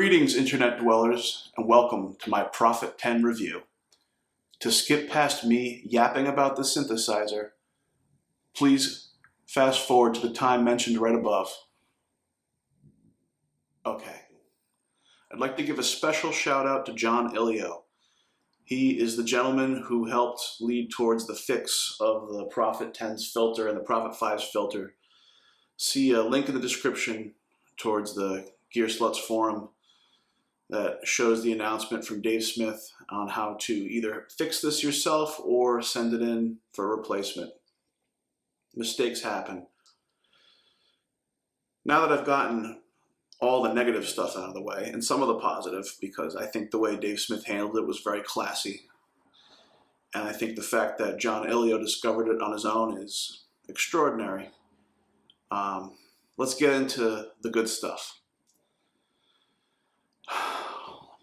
Greetings, internet dwellers, and welcome to my Prophet 10 review. To skip past me yapping about the synthesizer, please fast forward to the time mentioned right above. Okay. I'd like to give a special shout out to John Ilio. He is the gentleman who helped lead towards the fix of the Prophet 10's filter and the Prophet 5's filter. See a link in the description towards the Gear Sluts forum that shows the announcement from Dave Smith on how to either fix this yourself or send it in for a replacement. Mistakes happen. Now that I've gotten all the negative stuff out of the way, and some of the positive, because I think the way Dave Smith handled it was very classy, and I think the fact that John Ilio discovered it on his own is extraordinary. Let's get into the good stuff.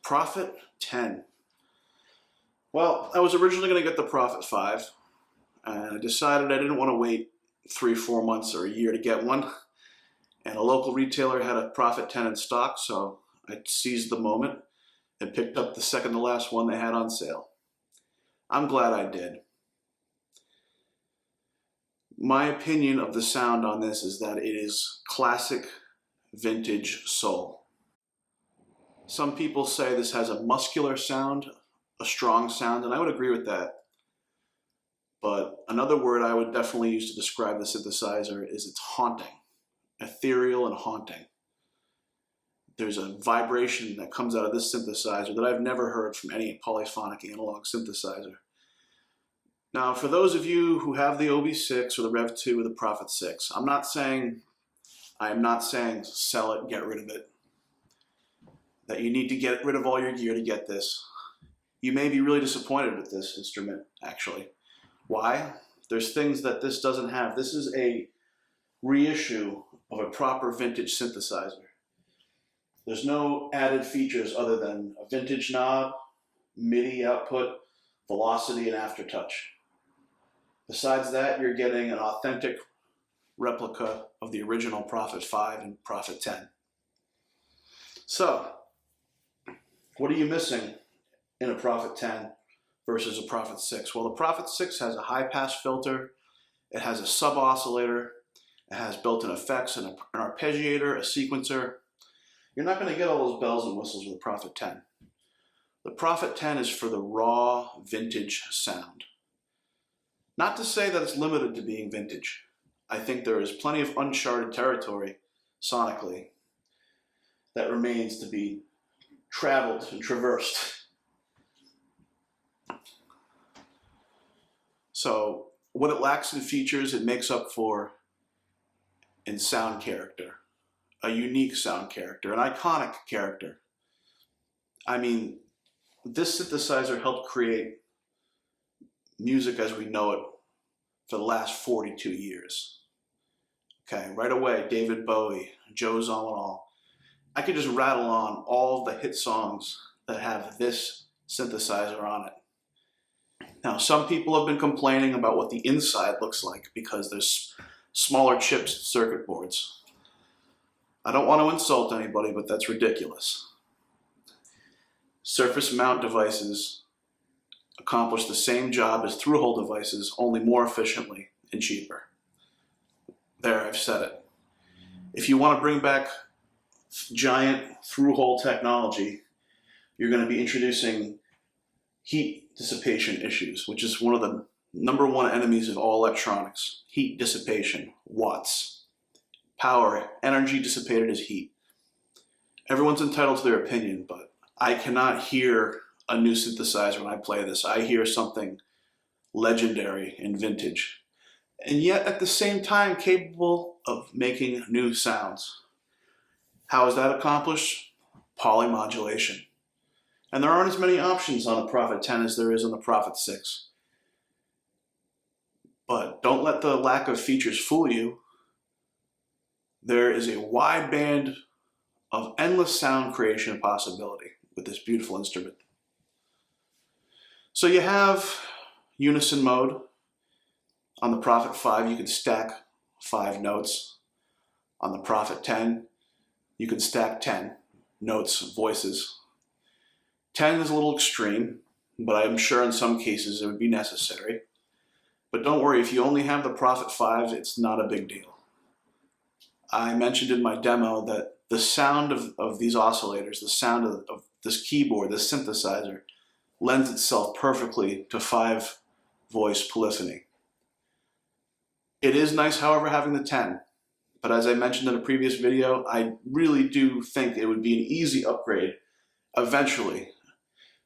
Prophet 10. Well, I was originally going to get the Prophet 5, and I decided I didn't want to wait 3-4 months or a year to get one, and a local retailer had a Prophet 10 in stock, so I seized the moment and picked up the second to last one they had on sale. I'm glad I did. My opinion of the sound on this is that it is classic vintage soul. Some people say this has a muscular sound, a strong sound, and I would agree with that. But another word I would definitely use to describe the synthesizer is it's haunting, ethereal and haunting. There's a vibration that comes out of this synthesizer that I've never heard from any polyphonic analog synthesizer. Now, for those of you who have the OB6 or the Rev4 or the Prophet 6, I am not saying sell it, get rid of it. That you need to get rid of all your gear to get this. You may be really disappointed with this instrument, actually. Why? There's things that this doesn't have. This is a reissue of a proper vintage synthesizer. There's no added features other than a vintage knob, MIDI output, velocity, and aftertouch. Besides that, you're getting an authentic replica of the original Prophet 5 and Prophet 10. So, what are you missing in a Prophet 10 versus a Prophet 6? Well, the Prophet 6 has a high-pass filter, it has a sub-oscillator, it has built-in effects, and an arpeggiator, a sequencer. You're not going to get all those bells and whistles with the Prophet 10. The Prophet 10 is for the raw, vintage sound. Not to say that it's limited to being vintage. I think there is plenty of uncharted territory, sonically, that remains to be traveled and traversed. So, what it lacks in features, it makes up for in sound character. A unique sound character, an iconic character. I mean, this synthesizer helped create music as we know it for the last 42 years. Okay, right away, David Bowie, Joe Zawinul. I could just rattle on all the hit songs that have this synthesizer on it. Now, some people have been complaining about what the inside looks like because there's smaller chips and circuit boards. I don't want to insult anybody, but that's ridiculous. Surface mount devices accomplish the same job as through-hole devices, only more efficiently and cheaper. There, I've said it. If you want to bring back giant through-hole technology, you're going to be introducing heat dissipation issues, which is one of the #1 enemies of all electronics. Heat dissipation, watts. Power, energy dissipated as heat. Everyone's entitled to their opinion, but I cannot hear a new synthesizer when I play this. I hear something legendary and vintage, and yet at the same time capable of making new sounds. How is that accomplished? Polymodulation. And there aren't as many options on the Prophet 10 as there is on the Prophet 6. But don't let the lack of features fool you. There is a wide band of endless sound creation possibility with this beautiful instrument. So you have unison mode. On the Prophet 5, you can stack 5 notes. On the Prophet 10, you can stack 10. notes, voices. 10 is a little extreme, but I'm sure in some cases it would be necessary. But don't worry, if you only have the Prophet 5, it's not a big deal. I mentioned in my demo that the sound of these oscillators, the sound of this keyboard, this synthesizer, lends itself perfectly to 5-voice polyphony. It is nice, however, having the 10, but as I mentioned in a previous video, I really do think it would be an easy upgrade eventually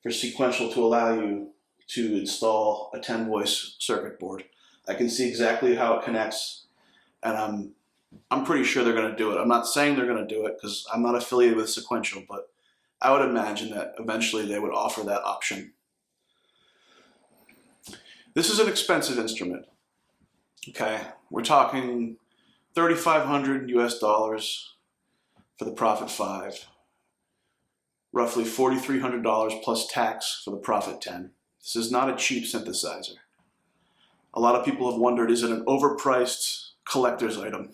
for Sequential to allow you to install a 10-voice circuit board. I can see exactly how it connects, and I'm pretty sure they're going to do it. I'm not saying they're going to do it because I'm not affiliated with Sequential, but I would imagine that eventually they would offer that option. This is an expensive instrument. Okay, we're talking $3,500 US for the Prophet 5, roughly $4,300 plus tax for the Prophet 10. This is not a cheap synthesizer. A lot of people have wondered, is it an overpriced collector's item?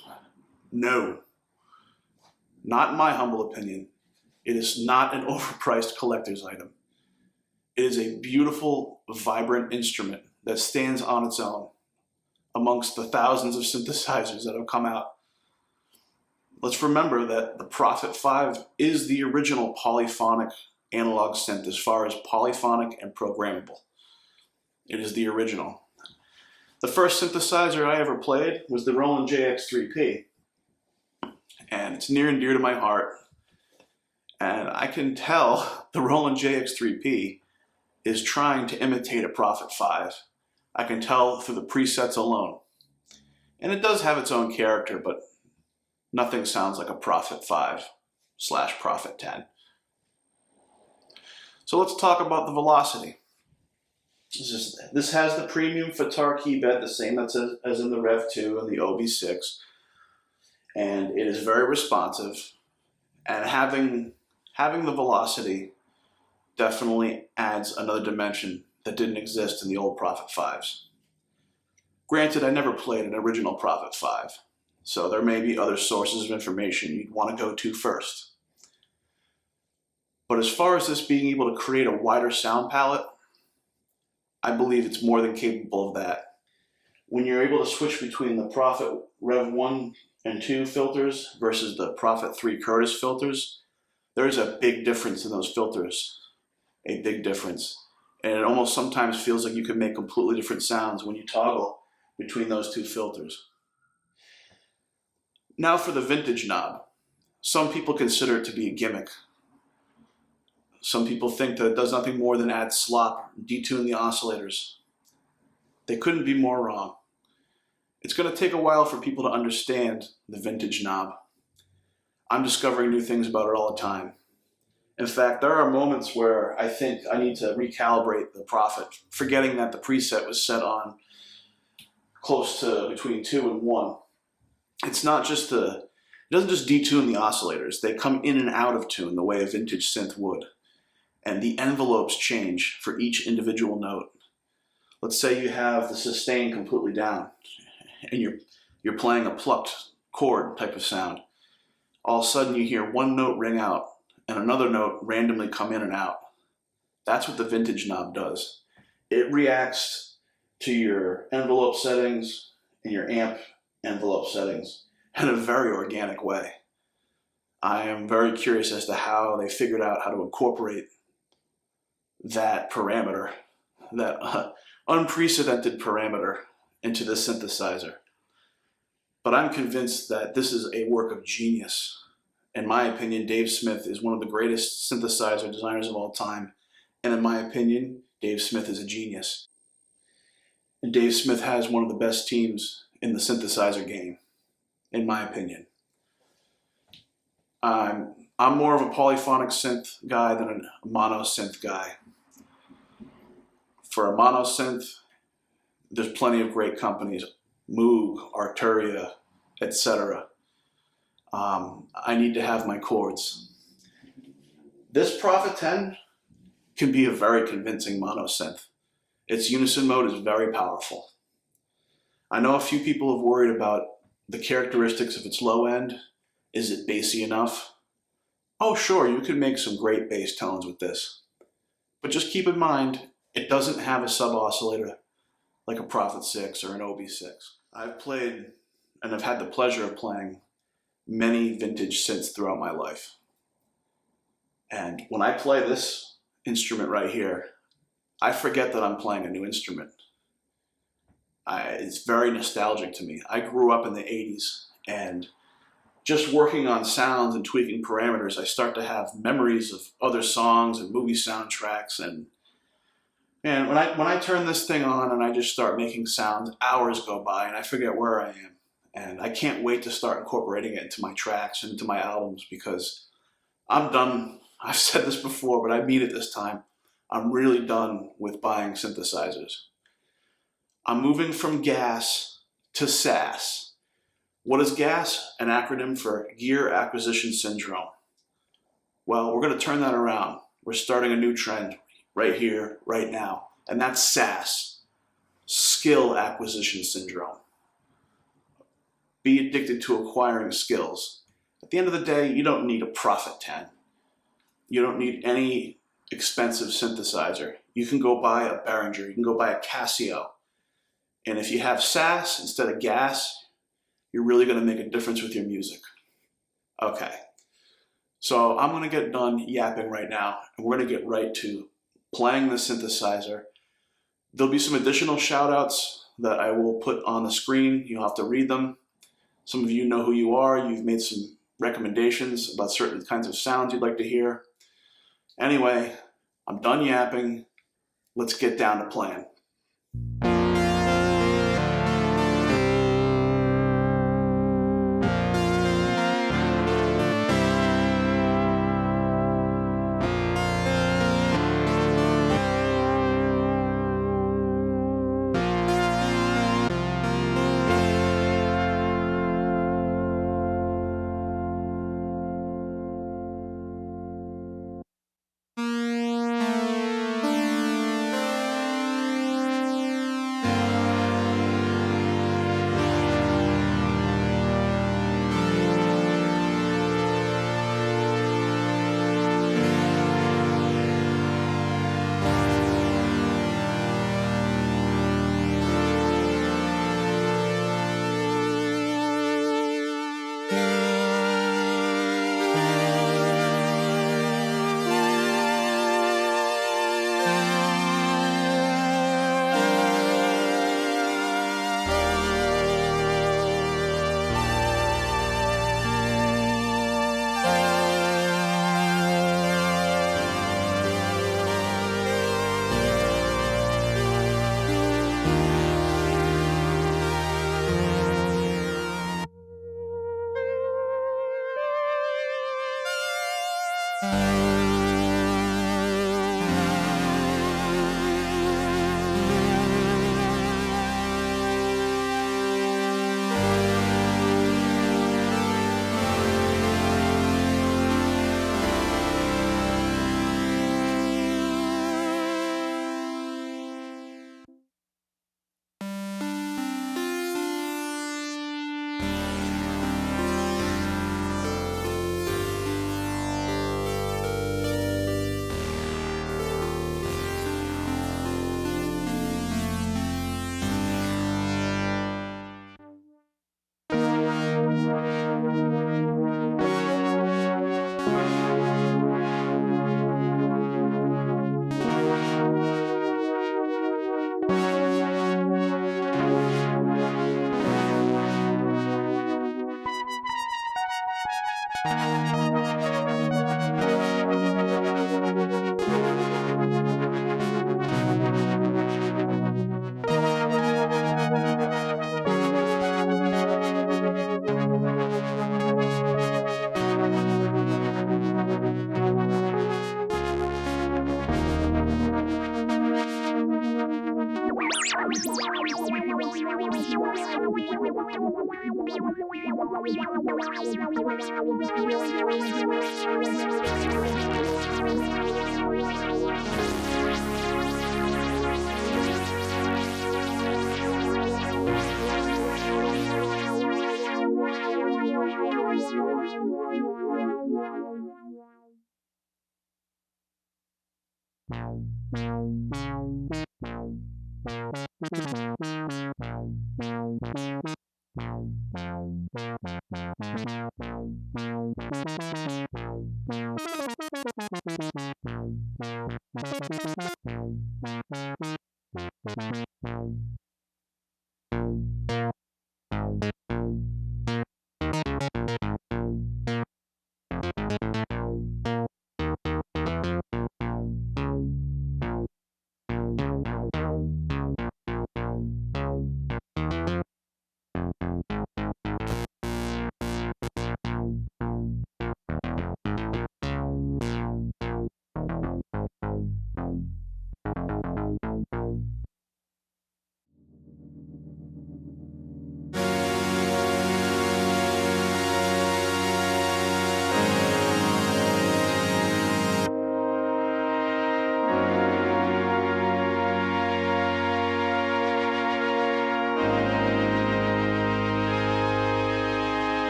No, not in my humble opinion. It is not an overpriced collector's item. It is a beautiful, vibrant instrument that stands on its own amongst the thousands of synthesizers that have come out. Let's remember that the Prophet 5 is the original polyphonic analog synth as far as polyphonic and programmable. It is the original. The first synthesizer I ever played was the Roland JX3P, and it's near and dear to my heart. And I can tell the Roland JX3P is trying to imitate a Prophet 5. I can tell through the presets alone. And it does have its own character, but nothing sounds like a Prophet 5/Prophet 10. So let's talk about the velocity. This has the premium FATAR key bed, the same as in the Rev4 and the OB6. And it is very responsive. And having the velocity definitely adds another dimension that didn't exist in the old Prophet 5s. Granted, I never played an original Prophet 5, so there may be other sources of information you'd want to go to first. But as far as this being able to create a wider sound palette, I believe it's more than capable of that. When you're able to switch between the Prophet Rev1 and 2 filters versus the Prophet 3 Curtis filters, there is a big difference in those filters. A big difference. And it almost sometimes feels like you can make completely different sounds when you toggle between those two filters. Now for the vintage knob. Some people consider it to be a gimmick. Some people think that it does nothing more than add slop, detune the oscillators. They couldn't be more wrong. It's going to take a while for people to understand the vintage knob. I'm discovering new things about it all the time. In fact, there are moments where I think I need to recalibrate the Prophet, forgetting that the preset was set on close to between 2 and 1. It's not just it doesn't just detune the oscillators. They come in and out of tune the way a vintage synth would. And the envelopes change for each individual note. Let's say you have the sustain completely down and you're playing a plucked chord type of sound. All of a sudden you hear one note ring out and another note randomly come in and out. That's what the vintage knob does. It reacts to your envelope settings and your amp envelope settings in a very organic way. I am very curious as to how they figured out how to incorporate that parameter, that unprecedented parameter, into this synthesizer. But I'm convinced that this is a work of genius. In my opinion, Dave Smith is one of the greatest synthesizer designers of all time. And in my opinion, Dave Smith is a genius. And Dave Smith has one of the best teams in the synthesizer game, in my opinion. I'm more of a polyphonic synth guy than a mono synth guy. For a mono synth, there's plenty of great companies, Moog, Arturia, etc. I need to have my chords. This Prophet 10 can be a very convincing mono synth. Its unison mode is very powerful. I know a few people have worried about the characteristics of its low end. Is it bassy enough? Oh, sure, you could make some great bass tones with this. But just keep in mind, it doesn't have a sub-oscillator like a Prophet 6 or an OB6. I've played, and I've had the pleasure of playing, many vintage synths throughout my life. And when I play this instrument right here, I forget that I'm playing a new instrument. It's very nostalgic to me. I grew up in the 80s, and just working on sounds and tweaking parameters, I start to have memories of other songs and movie soundtracks. And when I turn this thing on and I just start making sounds, hours go by and I forget where I am. And I can't wait to start incorporating it into my tracks and into my albums, because I'm done. I've said this before, but I mean it this time. I'm really done with buying synthesizers. I'm moving from GAS to S.A.S. What is GAS? An acronym for Gear Acquisition Syndrome. Well, we're going to turn that around. We're starting a new trend right here, right now, and that's S.A.S. Skill Acquisition Syndrome. Be addicted to acquiring skills. At the end of the day, you don't need a Prophet 10. You don't need any expensive synthesizer. You can go buy a Behringer, you can go buy a Casio. And if you have S.A.S instead of GAS, you're really going to make a difference with your music. Okay, so I'm going to get done yapping right now, and we're going to get right to playing the synthesizer. There'll be some additional shout outs that I will put on the screen. You'll have to read them. Some of you know who you are. You've made some recommendations about certain kinds of sounds you'd like to hear. Anyway, I'm done yapping. Let's get down to playing.